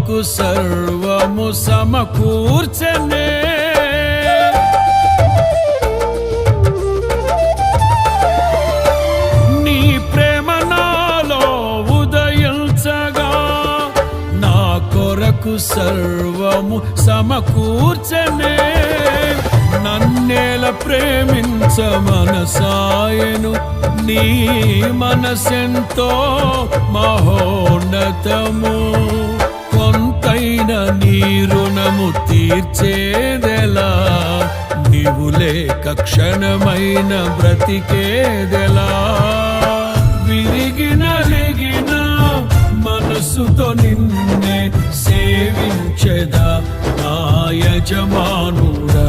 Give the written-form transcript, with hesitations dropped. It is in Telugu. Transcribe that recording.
కొరకు సర్వము సమకూర్చనే. నీ ప్రేమ నాలో ఉదయించగా నా కొరకు సర్వము సమకూర్చనే. నన్నేల ప్రేమించ మనసాయను, నీ మనసెంతో మహోన్నతము. కొంతైన నీ రుణము తీర్చేదెలా, నీవు లేక క్షణమైన బ్రతికేదెలా. విరిగిన నలిగిన మనసుతో నిన్నే సేవించెదా నా యజమానుడా.